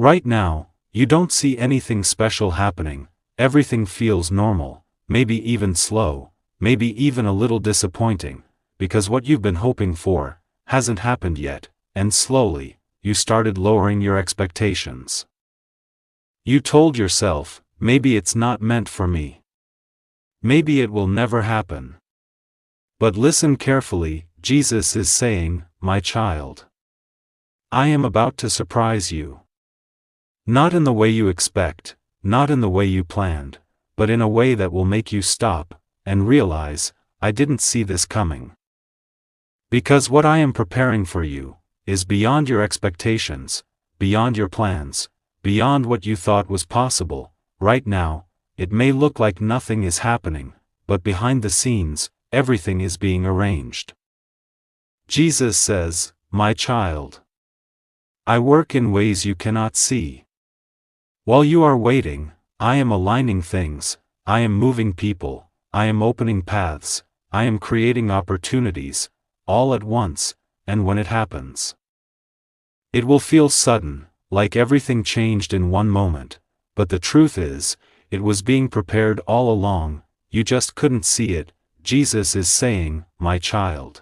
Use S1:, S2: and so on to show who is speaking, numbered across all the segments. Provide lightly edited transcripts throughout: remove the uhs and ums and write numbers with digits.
S1: Right now, you don't see anything special happening, everything feels normal, maybe even slow, maybe even a little disappointing, because what you've been hoping for hasn't happened yet, and slowly, you started lowering your expectations. You told yourself, maybe it's not meant for me. Maybe it will never happen. But listen carefully, Jesus is saying, my child, I am about to surprise you. Not in the way you expect, not in the way you planned, but in a way that will make you stop and realize, I didn't see this coming. Because what I am preparing for you is beyond your expectations, beyond your plans, beyond what you thought was possible. Right now, it may look like nothing is happening, but behind the scenes, everything is being arranged. Jesus says, my child, I work in ways you cannot see. While you are waiting, I am aligning things, I am moving people, I am opening paths, I am creating opportunities, all at once, and when it happens, it will feel sudden, like everything changed in one moment, but the truth is, it was being prepared all along, you just couldn't see it. Jesus is saying, my child,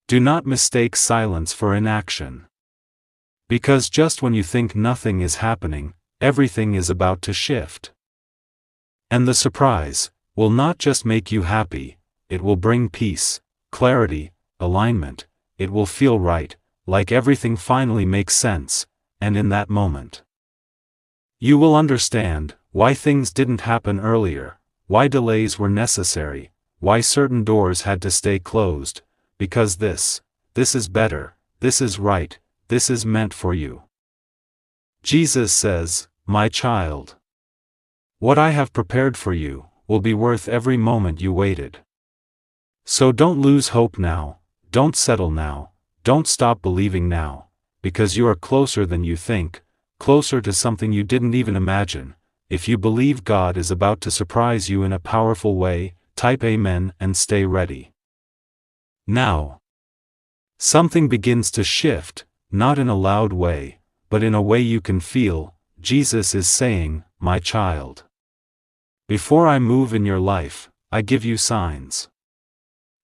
S1: do not mistake silence for inaction. Because just when you think nothing is happening, everything is about to shift. And the surprise will not just make you happy, it will bring peace, clarity, alignment, it will feel right, like everything finally makes sense, and in that moment, you will understand why things didn't happen earlier, why delays were necessary, why certain doors had to stay closed, because this is better, this is right, this is meant for you. Jesus says, my child, what I have prepared for you will be worth every moment you waited. So don't lose hope now, don't settle now, don't stop believing now, because you are closer than you think, closer to something you didn't even imagine. If you believe God is about to surprise you in a powerful way, type Amen and stay ready. Now, something begins to shift, not in a loud way, but in a way you can feel. Jesus is saying, my child, before I move in your life, I give you signs.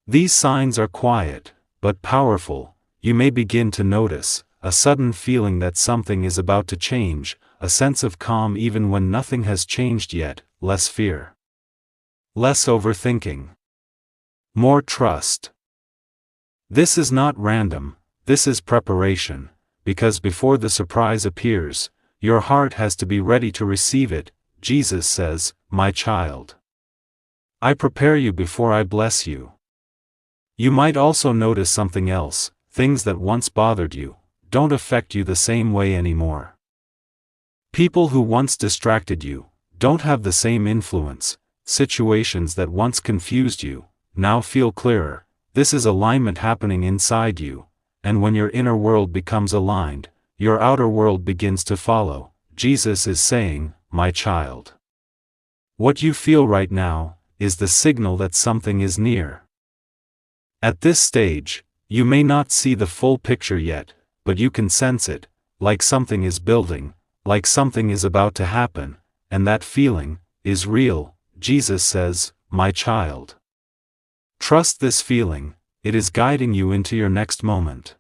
S1: These signs are quiet, but powerful. You may begin to notice a sudden feeling that something is about to change, a sense of calm even when nothing has changed yet, less fear, less overthinking, more trust. This is not random, this is preparation, because before the surprise appears, your heart has to be ready to receive it. Jesus says, my child, I prepare you before I bless you. You might also notice something else, things that once bothered you don't affect you the same way anymore. People who once distracted you don't have the same influence. Situations that once confused you now feel clearer. This is alignment happening inside you, and when your inner world becomes aligned, your outer world begins to follow. Jesus is saying, my child, what you feel right now is the signal that something is near. At this stage, you may not see the full picture yet, but you can sense it, like something is building, like something is about to happen, and that feeling is real. Jesus says, my child, trust this feeling, it is guiding you into your next moment.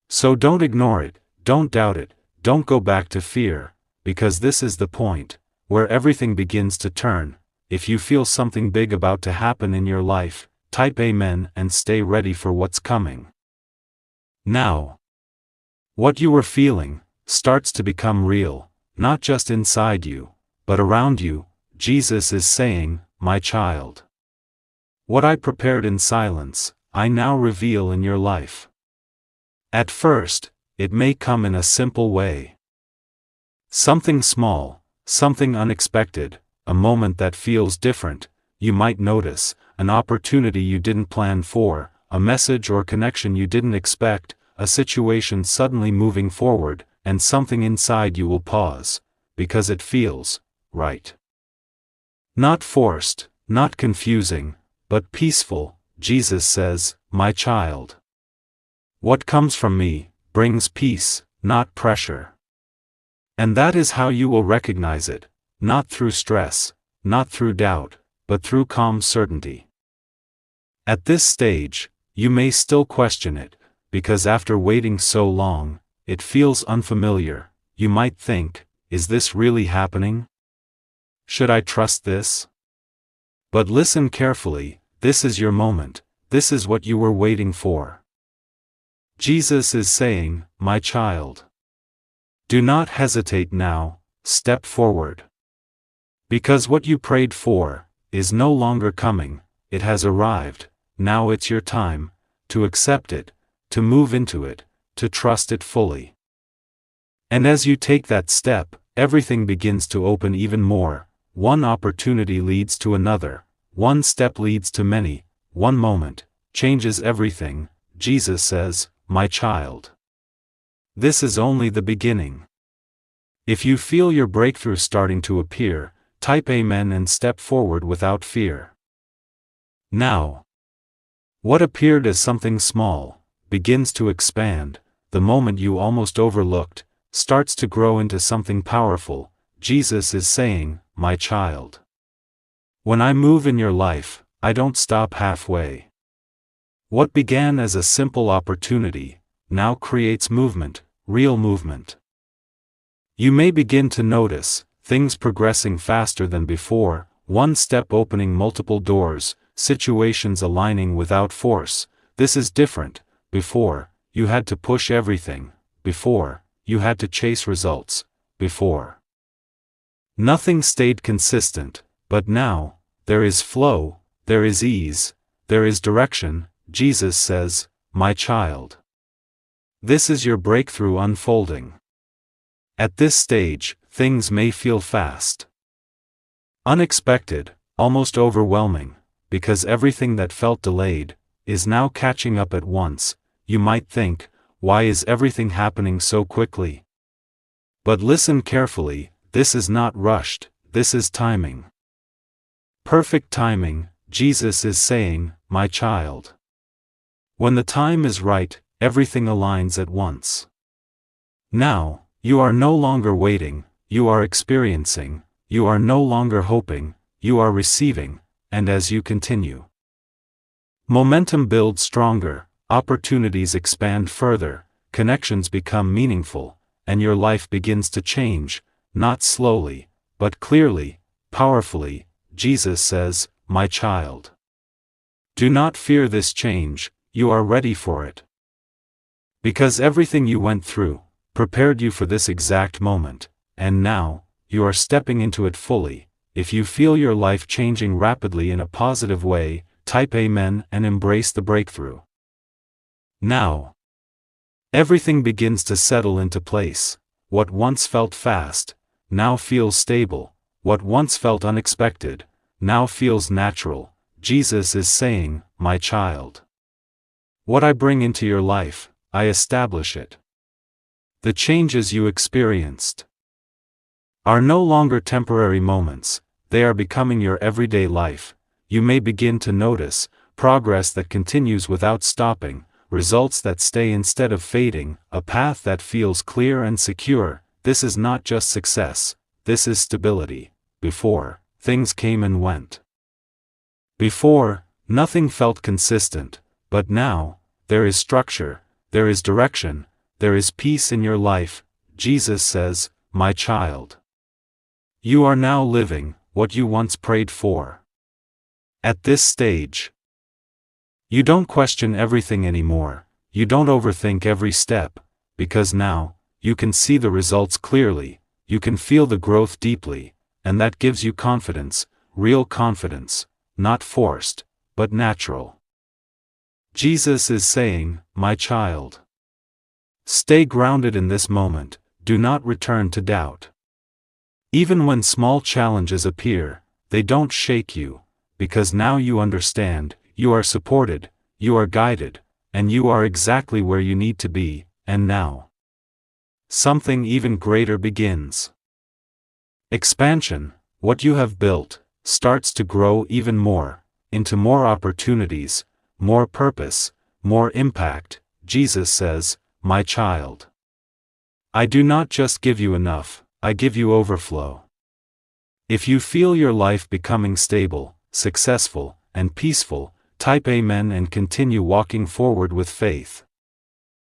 S1: So don't ignore it, don't doubt it, don't go back to fear, because this is the point where everything begins to turn. If you feel something big about to happen in your life, type Amen and stay ready for what's coming. Now, what you were feeling starts to become real, not just inside you, but around you. Jesus is saying, my child, what I prepared in silence, I now reveal in your life. At first, it may come in a simple way. Something small, something unexpected, a moment that feels different. You might notice an opportunity you didn't plan for, a message or connection you didn't expect, a situation suddenly moving forward, and something inside you will pause, because it feels right. Not forced, not confusing, but peaceful. Jesus says, my child, what comes from me brings peace, not pressure. And that is how you will recognize it, not through stress, not through doubt, but through calm certainty. At this stage, you may still question it, because after waiting so long, it feels unfamiliar. You might think, is this really happening? Should I trust this? But listen carefully, this is your moment, this is what you were waiting for. Jesus is saying, my child. Do not hesitate now, step forward. Because what you prayed for is no longer coming, it has arrived, now it's your time to accept it, to move into it, to trust it fully. And as you take that step, everything begins to open even more. One opportunity leads to another, one step leads to many, one moment changes everything. Jesus says, my child. This is only the beginning. If you feel your breakthrough starting to appear, type Amen and step forward without fear. Now, what appeared as something small begins to expand. The moment you almost overlooked starts to grow into something powerful. Jesus is saying, my child. When I move in your life, I don't stop halfway. What began as a simple opportunity now creates movement, real movement. You may begin to notice things progressing faster than before, one step opening multiple doors, situations aligning without force. This is different. Before, you had to push everything. Before, you had to chase results. Before, nothing stayed consistent, but now, there is flow, there is ease, there is direction. Jesus says, my child. This is your breakthrough unfolding. At this stage, things may feel fast, unexpected, almost overwhelming, because everything that felt delayed is now catching up at once. You might think, why is everything happening so quickly? But listen carefully, this is not rushed, this is timing. Perfect timing. Jesus is saying, my child. When the time is right, everything aligns at once. Now, you are no longer waiting, you are experiencing, you are no longer hoping, you are receiving, and as you continue, momentum builds stronger, opportunities expand further, connections become meaningful, and your life begins to change, not slowly, but clearly, powerfully. Jesus says, my child. Do not fear this change, you are ready for it. Because everything you went through prepared you for this exact moment, and now, you are stepping into it fully. If you feel your life changing rapidly in a positive way, type Amen and embrace the breakthrough. Now, everything begins to settle into place. What once felt fast, now feels stable. What once felt unexpected, now feels natural. Jesus is saying, my child. What I bring into your life, I establish it. The changes you experienced are no longer temporary moments, they are becoming your everyday life. You may begin to notice progress that continues without stopping, results that stay instead of fading, a path that feels clear and secure. This is not just success, this is stability. Before, things came and went. Before, nothing felt consistent, but now, there is structure, there is direction, there is peace in your life. Jesus says, my child. You are now living what you once prayed for. At this stage, you don't question everything anymore, you don't overthink every step, because now, you can see the results clearly, you can feel the growth deeply, and that gives you confidence, real confidence, not forced, but natural. Jesus is saying, my child. Stay grounded in this moment, do not return to doubt. Even when small challenges appear, they don't shake you, because now you understand, you are supported, you are guided, and you are exactly where you need to be. And now, something even greater begins. Expansion. What you have built starts to grow even more, into more opportunities, more purpose, more impact. Jesus says, my child. I do not just give you enough, I give you overflow. If you feel your life becoming stable, successful, and peaceful, type Amen and continue walking forward with faith.